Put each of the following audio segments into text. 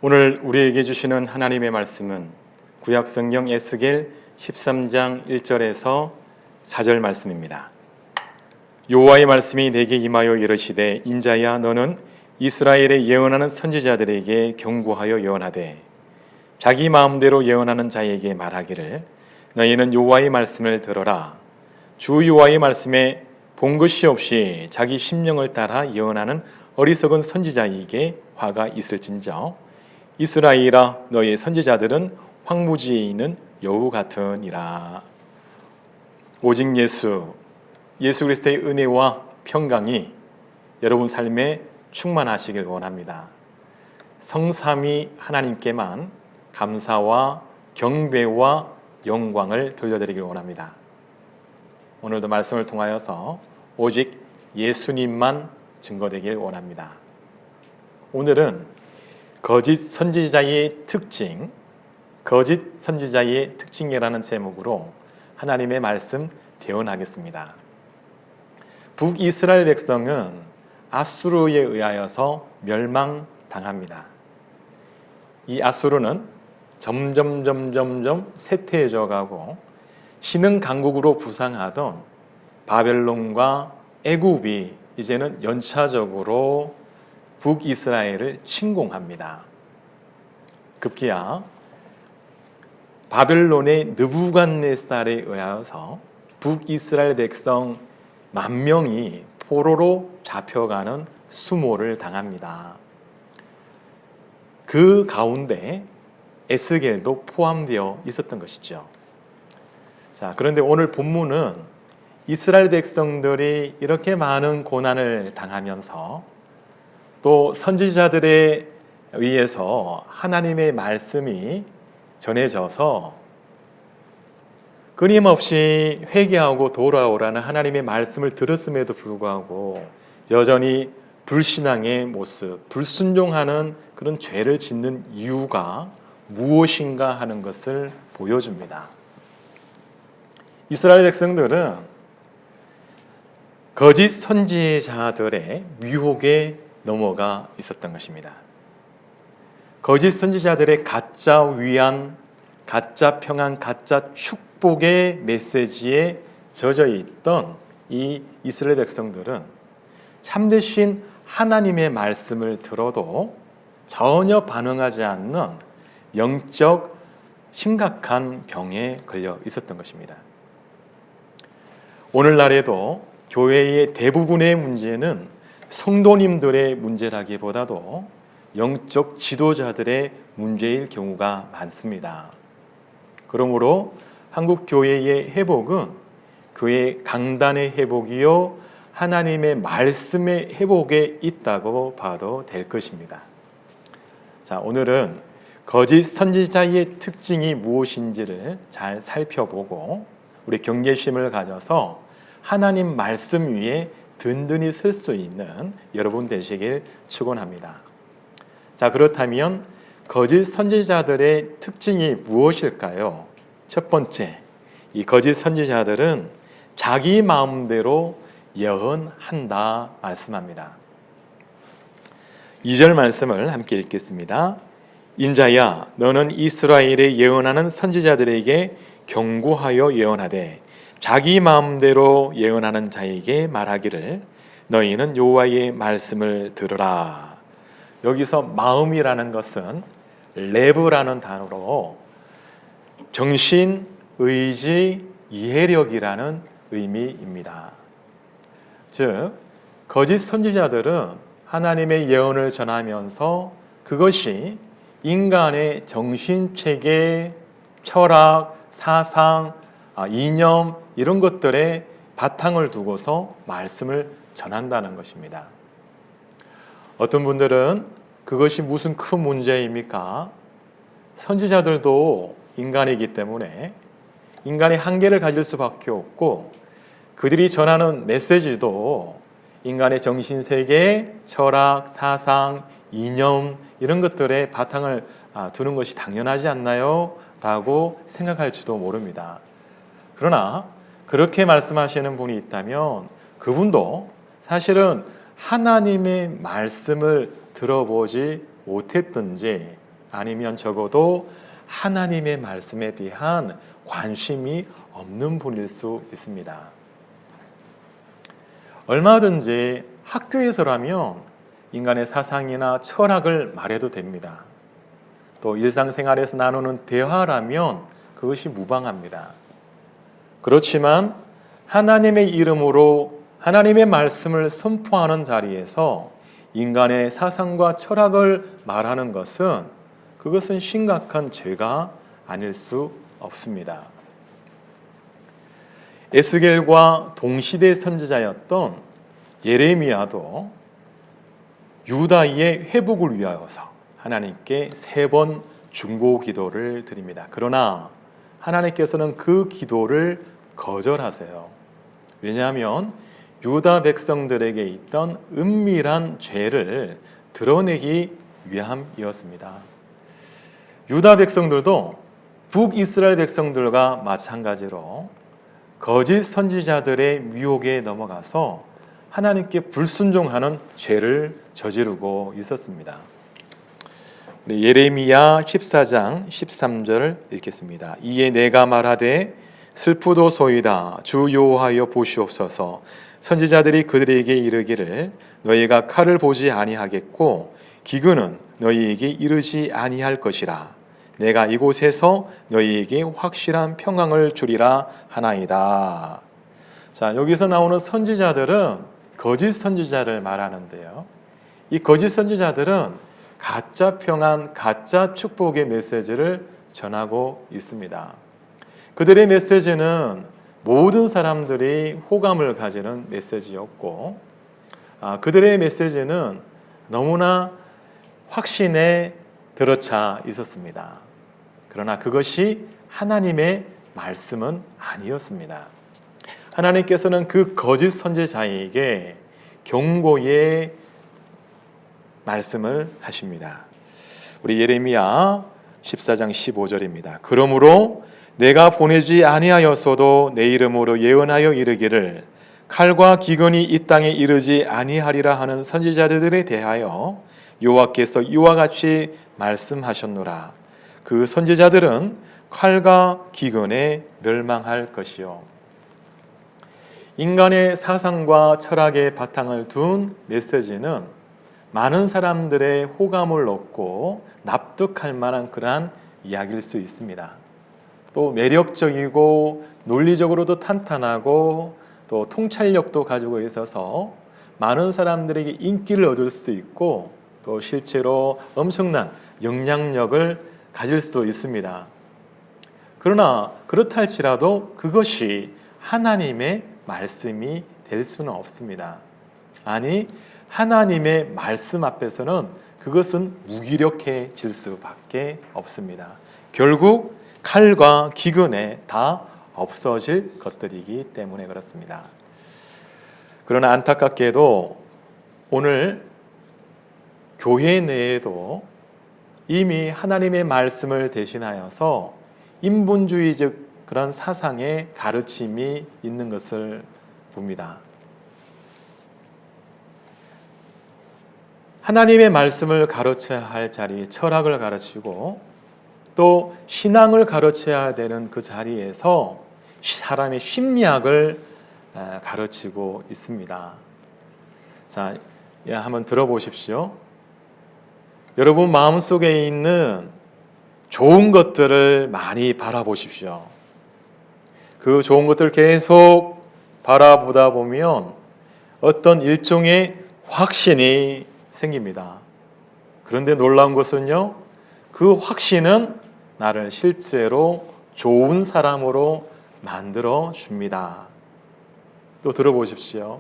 오늘 우리에게 주시는 하나님의 말씀은 구약성경 에스겔 13장 1절에서 4절 말씀입니다. 여호와의 말씀이 내게 임하여 이르시되 인자야 너는 이스라엘에 예언하는 선지자들에게 경고하여 예언하되 자기 마음대로 예언하는 자에게 말하기를 너희는 여호와의 말씀을 들어라. 주 여호와의 말씀에 본 것이 없이 자기 심령을 따라 예언하는 어리석은 선지자에게 화가 있을진저 이스라엘아 너희의 선지자들은 황무지에 있는 여우 같으니라. 오직 예수 그리스도의 은혜와 평강이 여러분 삶에 충만하시길 원합니다. 성삼위 하나님께만 감사와 경배와 영광을 돌려드리길 원합니다. 오늘도 말씀을 통하여서 오직 예수님만 증거되길 원합니다. 오늘은 거짓 선지자의 특징이라는 제목으로 하나님의 말씀 대언하겠습니다. 북이스라엘 백성은 아수르에 의하여서 멸망당합니다. 이 아수르는 점점 쇠퇴해져 가고 신흥 강국으로 부상하던 바벨론과 애굽이 이제는 연차적으로 북이스라엘을 침공합니다. 급기야 바벨론의 느부갓네살에 의하여서 북이스라엘 백성 10,000명이 포로로 잡혀가는 수모를 당합니다. 그 가운데 에스겔도 포함되어 있었던 것이죠. 자, 그런데 오늘 본문은 이스라엘 백성들이 이렇게 많은 고난을 당하면서 또 선지자들에 의해서 하나님의 말씀이 전해져서 끊임없이 회개하고 돌아오라는 하나님의 말씀을 들었음에도 불구하고 여전히 불신앙의 모습, 불순종하는 그런 죄를 짓는 이유가 무엇인가 하는 것을 보여줍니다. 이스라엘 백성들은 거짓 선지자들의 유혹에 넘어가 있었던 것입니다. 거짓 선지자들의 가짜 위안, 가짜 평안, 가짜 축복의 메시지에 젖어 있던 이 이스라엘 백성들은 참되신 하나님의 말씀을 들어도 전혀 반응하지 않는 영적 심각한 병에 걸려 있었던 것입니다. 오늘날에도 교회의 대부분의 문제는 성도님들의 문제라기보다도 영적 지도자들의 문제일 경우가 많습니다. 그러므로 한국 교회의 회복은 교회 강단의 회복이요 하나님의 말씀의 회복에 있다고 봐도 될 것입니다. 자, 오늘은 거짓 선지자의 특징이 무엇인지를 잘 살펴보고 우리 경계심을 가져서 하나님 말씀 위에 든든히 설 수 있는 여러분 되시길 축원합니다. 자, 그렇다면 거짓 선지자들의 특징이 무엇일까요? 첫 번째, 이 거짓 선지자들은 자기 마음대로 예언한다 말씀합니다. 2절 말씀을 함께 읽겠습니다. 인자야 너는 이스라엘에 예언하는 선지자들에게 경고하여 예언하되 자기 마음대로 예언하는 자에게 말하기를 너희는 여호와의 말씀을 들으라. 여기서 마음이라는 것은 레브라는 단어로 정신, 의지, 이해력이라는 의미입니다. 즉 거짓 선지자들은 하나님의 예언을 전하면서 그것이 인간의 정신체계, 철학, 사상, 이념 이런 것들에 바탕을 두고서 말씀을 전한다는 것입니다. 어떤 분들은 그것이 무슨 큰 문제입니까? 선지자들도 인간이기 때문에 인간의 한계를 가질 수밖에 없고 그들이 전하는 메시지도 인간의 정신세계, 철학, 사상, 이념 이런 것들에 바탕을 두는 것이 당연하지 않나요? 라고 생각할지도 모릅니다. 그러나 그렇게 말씀하시는 분이 있다면 그분도 사실은 하나님의 말씀을 들어보지 못했든지 아니면 적어도 하나님의 말씀에 대한 관심이 없는 분일 수 있습니다. 얼마든지 학교에서라면 인간의 사상이나 철학을 말해도 됩니다. 또 일상생활에서 나누는 대화라면 그것이 무방합니다. 그렇지만 하나님의 이름으로 하나님의 말씀을 선포하는 자리에서 인간의 사상과 철학을 말하는 그것은 심각한 죄가 아닐 수 없습니다. 에스겔과 동시대 선지자였던 예레미야도 유다의 회복을 위하여서 하나님께 3번 중보 기도를 드립니다. 그러나 하나님께서는 그 기도를 거절하세요. 왜냐하면 유다 백성들에게 있던 은밀한 죄를 드러내기 위함이었습니다. 유다 백성들도 북이스라엘 백성들과 마찬가지로 거짓 선지자들의 미혹에 넘어가서 하나님께 불순종하는 죄를 저지르고 있었습니다. 예레미야 14장 13절을 읽겠습니다. 이에 내가 말하되 슬프도소이다 주 여호와여 보시옵소서. 선지자들이 그들에게 이르기를 너희가 칼을 보지 아니하겠고 기근은 너희에게 이르지 아니할 것이라. 내가 이곳에서 너희에게 확실한 평강을 주리라 하나이다. 자, 여기서 나오는 선지자들은 거짓 선지자를 말하는데요. 이 거짓 선지자들은 가짜 평안, 가짜 축복의 메시지를 전하고 있습니다. 그들의 메시지는 모든 사람들이 호감을 가지는 메시지였고, 그들의 메시지는 너무나 확신에 들어차 있었습니다. 그러나 그것이 하나님의 말씀은 아니었습니다. 하나님께서는 그 거짓 선지자에게 경고의 말씀을 하십니다. 우리 예레미야 14장 15절입니다. 그러므로 내가 보내지 아니하였어도 내 이름으로 예언하여 이르기를 칼과 기근이 이 땅에 이르지 아니하리라 하는 선지자들에 대하여 여호와께서 이와 같이 말씀하셨노라. 그 선지자들은 칼과 기근에 멸망할 것이요. 인간의 사상과 철학의 바탕을 둔 메시지는 많은 사람들의 호감을 얻고 납득할 만한 그러한 이야기일 수 있습니다. 또 매력적이고 논리적으로도 탄탄하고 또 통찰력도 가지고 있어서 많은 사람들에게 인기를 얻을 수 있고 또 실제로 엄청난 영향력을 가질 수도 있습니다. 그러나 그렇다 할지라도 그것이 하나님의 말씀이 될 수는 없습니다. 아니, 하나님의 말씀 앞에서는 그것은 무기력해질 수밖에 없습니다. 결국 칼과 기근에 다 없어질 것들이기 때문에 그렇습니다. 그러나 안타깝게도 오늘 교회 내에도 이미 하나님의 말씀을 대신하여서 인본주의적 그런 사상의 가르침이 있는 것을 봅니다. 하나님의 말씀을 가르쳐야 할 자리, 철학을 가르치고 또 신앙을 가르쳐야 되는 그 자리에서 사람의 심리학을 가르치고 있습니다. 자, 한번 들어보십시오. 여러분 마음속에 있는 좋은 것들을 많이 바라보십시오. 그 좋은 것들을 계속 바라보다 보면 어떤 일종의 확신이 생깁니다. 그런데 놀라운 것은요, 그 확신은 나를 실제로 좋은 사람으로 만들어 줍니다. 또 들어보십시오.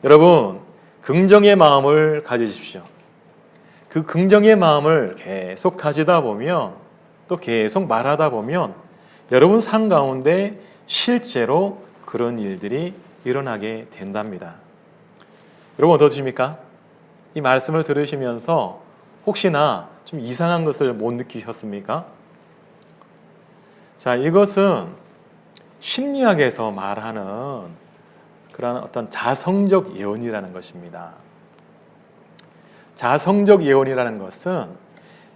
여러분, 긍정의 마음을 가지십시오. 그 긍정의 마음을 계속 가지다 보면 또 계속 말하다 보면 여러분 삶 가운데 실제로 그런 일들이 일어나게 된답니다. 여러분 어떠십니까? 이 말씀을 들으시면서 혹시나 좀 이상한 것을 못 느끼셨습니까? 자, 이것은 심리학에서 말하는 그런 어떤 자성적 예언이라는 것입니다. 자성적 예언이라는 것은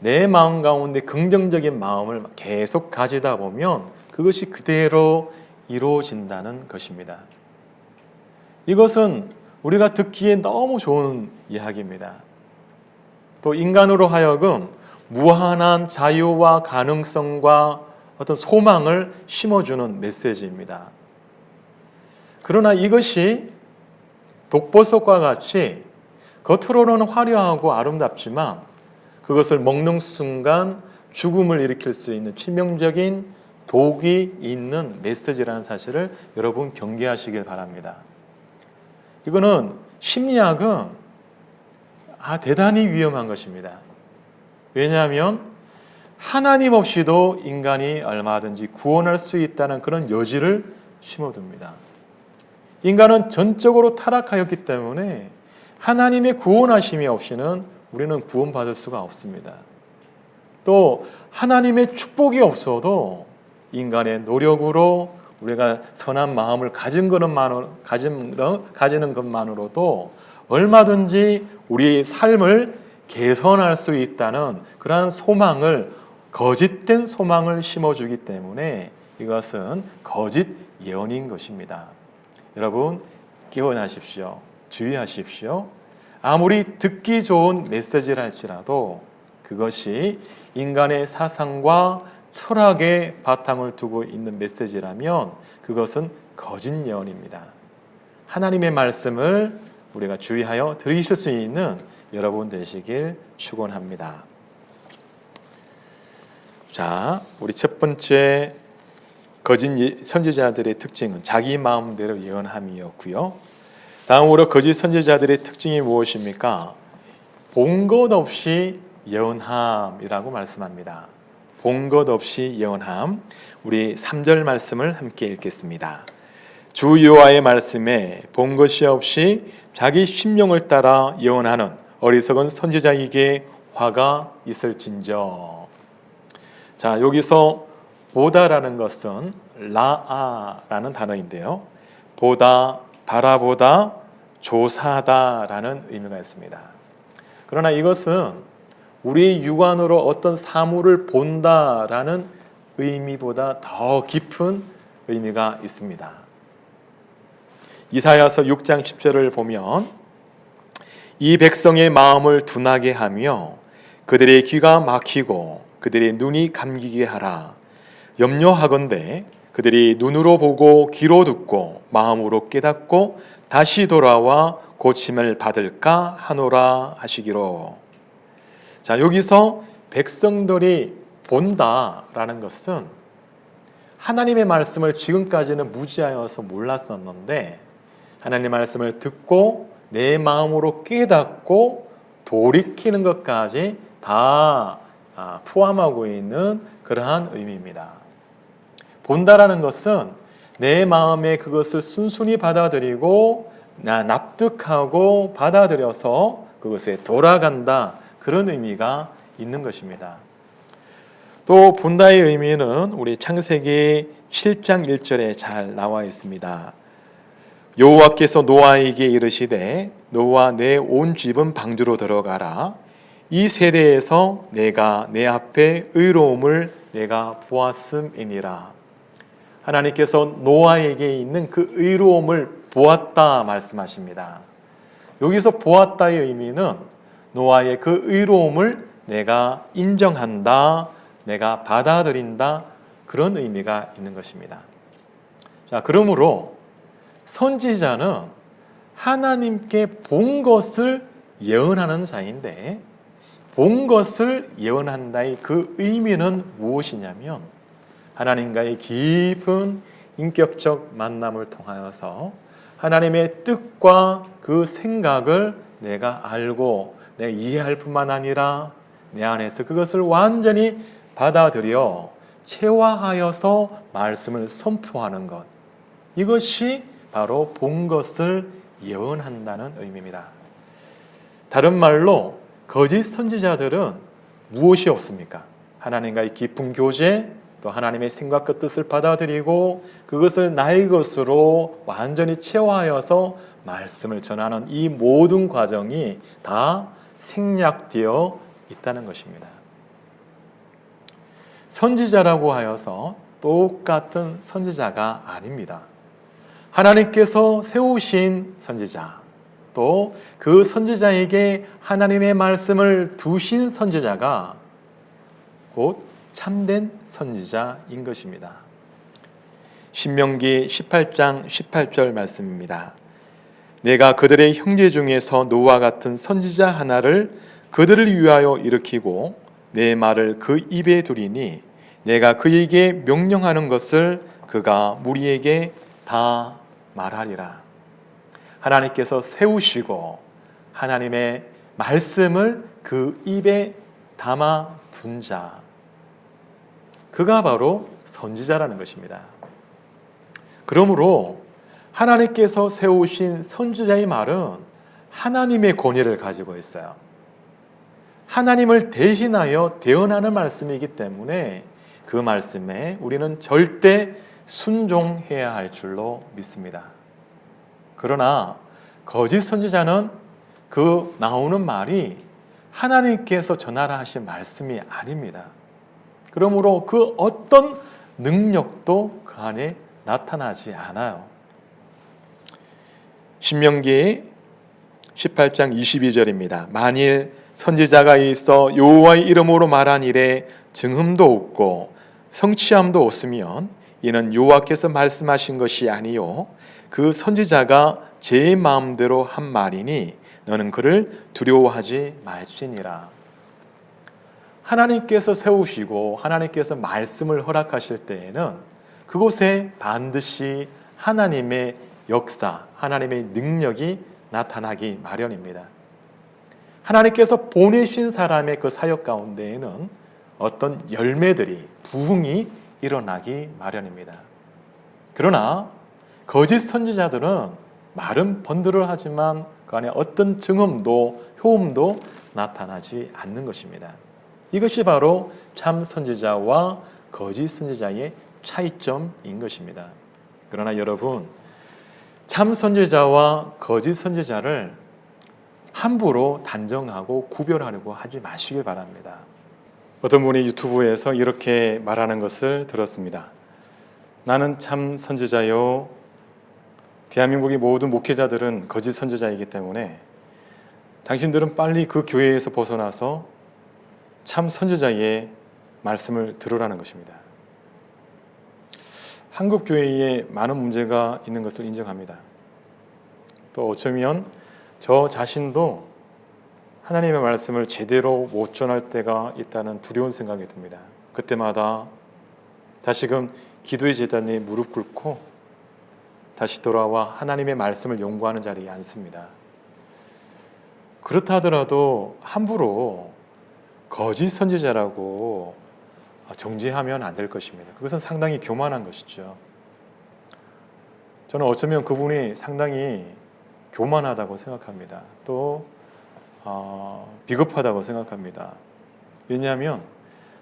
내 마음 가운데 긍정적인 마음을 계속 가지다 보면 그것이 그대로 이루어진다는 것입니다. 이것은 우리가 듣기에 너무 좋은 이야기입니다. 또 인간으로 하여금 무한한 자유와 가능성과 어떤 소망을 심어주는 메시지입니다. 그러나 이것이 독보석과 같이 겉으로는 화려하고 아름답지만 그것을 먹는 순간 죽음을 일으킬 수 있는 치명적인 독이 있는 메시지라는 사실을 여러분 경계하시길 바랍니다. 이거는 심리학은 대단히 위험한 것입니다. 왜냐하면 하나님 없이도 인간이 얼마든지 구원할 수 있다는 그런 여지를 심어둡니다. 인간은 전적으로 타락하였기 때문에 하나님의 구원하심이 없이는 우리는 구원받을 수가 없습니다. 또 하나님의 축복이 없어도 인간의 노력으로 우리가 선한 마음을 가지는 것만으로도 얼마든지 우리의 삶을 개선할 수 있다는 그러한 소망을, 거짓된 소망을 심어주기 때문에 이것은 거짓 예언인 것입니다. 여러분 기원하십시오. 주의하십시오. 아무리 듣기 좋은 메시지를 할지라도 그것이 인간의 사상과 철학의 바탕을 두고 있는 메시지라면 그것은 거짓 예언입니다. 하나님의 말씀을 우리가 주의하여 들으실 수 있는 여러분 되시길 축원합니다. 자, 우리 첫 번째 거짓 선지자들의 특징은 자기 마음대로 예언함이었고요. 다음으로 거짓 선지자들의 특징이 무엇입니까? 본 것 없이 예언함이라고 말씀합니다. 본 것 없이 예언함. 우리 3절 말씀을 함께 읽겠습니다. 주 여호와의 말씀에 본 것이 없이 자기 심령을 따라 예언하는 어리석은 선지자에게 화가 있을진저. 자, 여기서 보다라는 것은 라아라는 단어인데요. 보다, 바라보다, 조사하다라는 의미가 있습니다. 그러나 이것은 우리 육안으로 어떤 사물을 본다라는 의미보다 더 깊은 의미가 있습니다. 이사야서 6장 10절을 보면 이 백성의 마음을 둔하게 하며 그들의 귀가 막히고 그들의 눈이 감기게 하라. 염려하건대 그들이 눈으로 보고 귀로 듣고 마음으로 깨닫고 다시 돌아와 고침을 받을까 하노라 하시기로. 자, 여기서 백성들이 본다라는 것은 하나님의 말씀을 지금까지는 무지하여서 몰랐었는데 하나님의 말씀을 듣고 내 마음으로 깨닫고 돌이키는 것까지 다 포함하고 있는 그러한 의미입니다. 본다라는 것은 내 마음에 그것을 순순히 받아들이고 납득하고 받아들여서 그것에 돌아간다, 그런 의미가 있는 것입니다. 또 본다의 의미는 우리 창세기 7장 1절에 잘 나와 있습니다. 여호와께서 노아에게 이르시되 너와 내 온 집은 방주로 들어가라. 이 세대에서 내가 내 앞에 의로움을 내가 보았음이니라. 하나님께서 노아에게 있는 그 의로움을 보았다 말씀하십니다. 여기서 보았다의 의미는 노아의 그 의로움을 내가 인정한다, 내가 받아들인다, 그런 의미가 있는 것입니다. 자, 그러므로 선지자는 하나님께 본 것을 예언하는 자인데 본 것을 예언한다의 그 의미는 무엇이냐면 하나님과의 깊은 인격적 만남을 통하여서 하나님의 뜻과 그 생각을 내가 알고 내가 이해할 뿐만 아니라 내 안에서 그것을 완전히 받아들여 체화하여서 말씀을 선포하는 것, 이것이 바로 본 것을 예언한다는 의미입니다. 다른 말로 거짓 선지자들은 무엇이 없습니까? 하나님과의 깊은 교제, 또 하나님의 생각과 뜻을 받아들이고 그것을 나의 것으로 완전히 체화하여서 말씀을 전하는 이 모든 과정이 다 생략되어 있다는 것입니다. 선지자라고 하여서 똑같은 선지자가 아닙니다. 하나님께서 세우신 선지자, 또 그 선지자에게 하나님의 말씀을 두신 선지자가 곧 참된 선지자인 것입니다. 신명기 18장 18절 말씀입니다. 내가 그들의 형제 중에서 너와 같은 선지자 하나를 그들을 위하여 일으키고 내 말을 그 입에 두리니 내가 그에게 명령하는 것을 그가 무리에게 다 말하리라. 하나님께서 세우시고 하나님의 말씀을 그 입에 담아 둔 자, 그가 바로 선지자라는 것입니다. 그러므로 하나님께서 세우신 선지자의 말은 하나님의 권위를 가지고 있어요. 하나님을 대신하여 대언하는 말씀이기 때문에 그 말씀에 우리는 절대 순종해야 할 줄로 믿습니다. 그러나 거짓 선지자는 그 나오는 말이 하나님께서 전하라 하신 말씀이 아닙니다. 그러므로 그 어떤 능력도 그 안에 나타나지 않아요. 신명기 18장 22절입니다. 만일 선지자가 있어 여호와의 이름으로 말한 일에 증흠도 없고 성취함도 없으면 이는 여호와께서 말씀하신 것이 아니요 그 선지자가 제 마음대로 한 말이니 너는 그를 두려워하지 말지니라. 하나님께서 세우시고 하나님께서 말씀을 허락하실 때에는 그곳에 반드시 하나님의 역사, 하나님의 능력이 나타나기 마련입니다. 하나님께서 보내신 사람의 그 사역 가운데에는 어떤 열매들이, 부흥이 일어나기 마련입니다. 그러나 거짓 선지자들은 말은 번들을 하지만 그 안에 어떤 증언도 효험도 나타나지 않는 것입니다. 이것이 바로 참 선지자와 거짓 선지자의 차이점인 것입니다. 그러나 여러분, 참 선지자와 거짓 선지자를 함부로 단정하고 구별하려고 하지 마시길 바랍니다. 어떤 분이 유튜브에서 이렇게 말하는 것을 들었습니다. 나는 참 선지자요. 대한민국의 모든 목회자들은 거짓 선지자이기 때문에 당신들은 빨리 그 교회에서 벗어나서 참 선지자의 말씀을 들으라는 것입니다. 한국 교회에 많은 문제가 있는 것을 인정합니다. 또 어쩌면 저 자신도 하나님의 말씀을 제대로 못 전할 때가 있다는 두려운 생각이 듭니다. 그때마다 다시금 기도의 제단에 무릎 꿇고 다시 돌아와 하나님의 말씀을 연구하는 자리에 앉습니다. 그렇다 하더라도 함부로 거짓 선지자라고 정죄하면 안 될 것입니다. 그것은 상당히 교만한 것이죠. 저는 어쩌면 그분이 상당히 교만하다고 생각합니다. 또 비겁하다고 생각합니다. 왜냐하면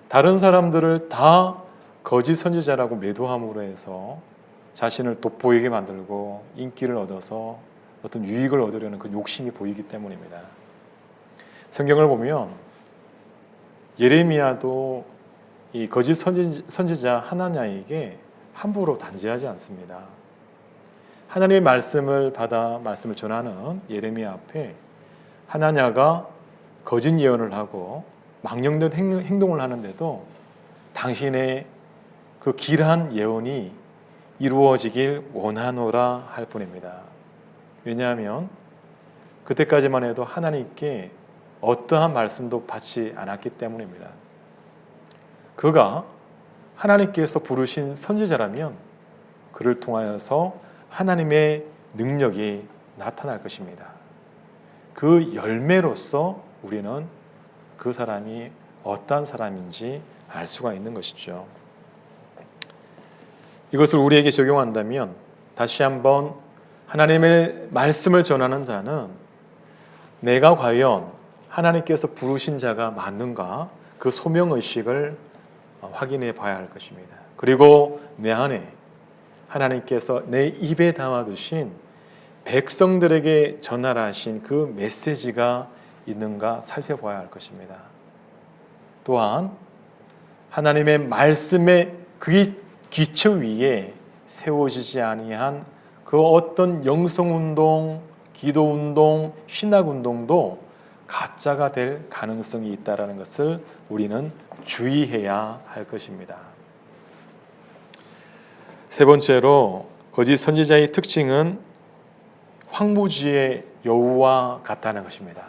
다른 사람들을 다 거짓 선지자라고 매도함으로 해서 자신을 돋보이게 만들고 인기를 얻어서 어떤 유익을 얻으려는 그 욕심이 보이기 때문입니다. 성경을 보면 예레미야도 이 거짓 선지자 하나냐에게 함부로 단죄하지 않습니다. 하나님의 말씀을 받아 말씀을 전하는 예레미야 앞에 하나냐가 거짓 예언을 하고 망령된 행동을 하는데도 당신의 그 길한 예언이 이루어지길 원하노라 할 뿐입니다. 왜냐하면 그때까지만 해도 하나님께 어떠한 말씀도 받지 않았기 때문입니다. 그가 하나님께서 부르신 선지자라면 그를 통하여서 하나님의 능력이 나타날 것입니다. 그 열매로서 우리는 그 사람이 어떠한 사람인지 알 수가 있는 것이죠. 이것을 우리에게 적용한다면 다시 한번 하나님의 말씀을 전하는 자는 내가 과연 하나님께서 부르신 자가 맞는가 그 소명의식을 확인해 봐야 할 것입니다. 그리고 내 안에 하나님께서 내 입에 담아두신 백성들에게 전하라 하신 그 메시지가 있는가 살펴봐야 할 것입니다. 또한 하나님의 말씀의 그 기초 위에 세워지지 아니한 그 어떤 영성운동, 기도운동, 신학운동도 가짜가 될 가능성이 있다는 것을 우리는 주의해야 할 것입니다. 세 번째로 거짓 선지자의 특징은 황무지의 여우와 같다는 것입니다.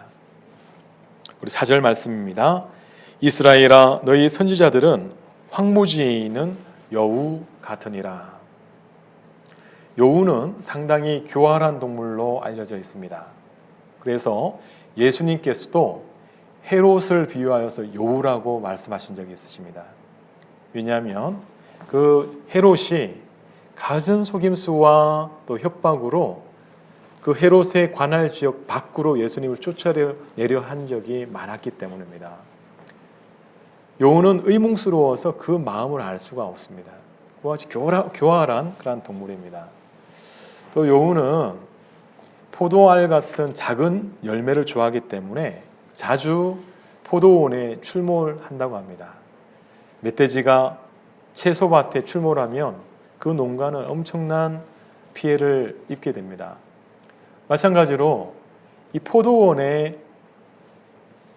우리 4절 말씀입니다. 이스라엘아 너희 선지자들은 황무지에 있는 여우 같으니라. 여우는 상당히 교활한 동물로 알려져 있습니다. 그래서 예수님께서도 헤롯을 비유하여서 여우라고 말씀하신 적이 있으십니다. 왜냐하면 그 헤롯이 갖은 속임수와 또 협박으로 그 헤롯의 관할 지역 밖으로 예수님을 쫓아내려 한 적이 많았기 때문입니다. 여우는 의문스러워서 그 마음을 알 수가 없습니다. 그와 같이 교활한 그런 동물입니다. 또 여우는 포도알 같은 작은 열매를 좋아하기 때문에 자주 포도원에 출몰한다고 합니다. 멧돼지가 채소밭에 출몰하면 그 농가는 엄청난 피해를 입게 됩니다. 마찬가지로 이 포도원에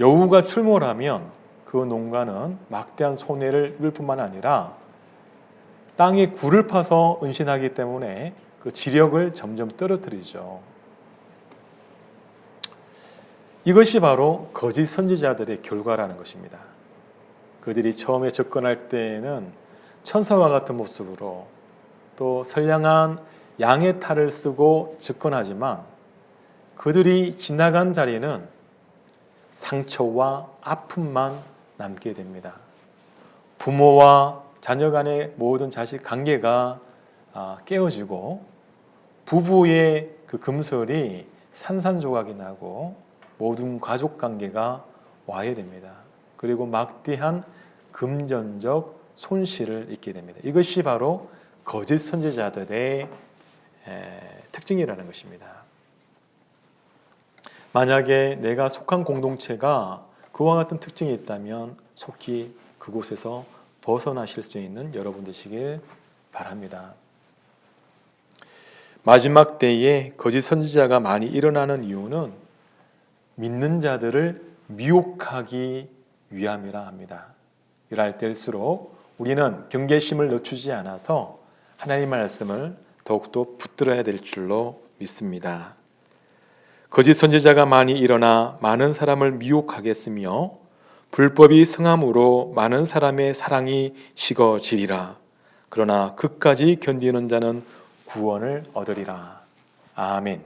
여우가 출몰하면 그 농가는 막대한 손해를 입을 뿐만 아니라 땅에 굴을 파서 은신하기 때문에 그 지력을 점점 떨어뜨리죠. 이것이 바로 거짓 선지자들의 결과라는 것입니다. 그들이 처음에 접근할 때에는 천사와 같은 모습으로 또 선량한 양의 탈을 쓰고 접근하지만 그들이 지나간 자리는 상처와 아픔만 남게 됩니다. 부모와 자녀 간의 모든 자식 관계가 깨어지고 부부의 그 금슬이 산산조각이 나고 모든 가족 관계가 와해됩니다. 그리고 막대한 금전적 손실을 입게 됩니다. 이것이 바로 거짓 선지자들의 특징이라는 것입니다. 만약에 내가 속한 공동체가 그와 같은 특징이 있다면 속히 그곳에서 벗어나실 수 있는 여러분 되시길 바랍니다. 마지막 때에 거짓 선지자가 많이 일어나는 이유는 믿는 자들을 미혹하기 위함이라 합니다. 이럴 때일수록 우리는 경계심을 늦추지 않아서 하나님의 말씀을 더욱더 붙들어야 될 줄로 믿습니다. 거짓 선지자가 많이 일어나 많은 사람을 미혹하겠으며 불법이 성함으로 많은 사람의 사랑이 식어지리라. 그러나 끝까지 견디는 자는 구원을 얻으리라. 아멘.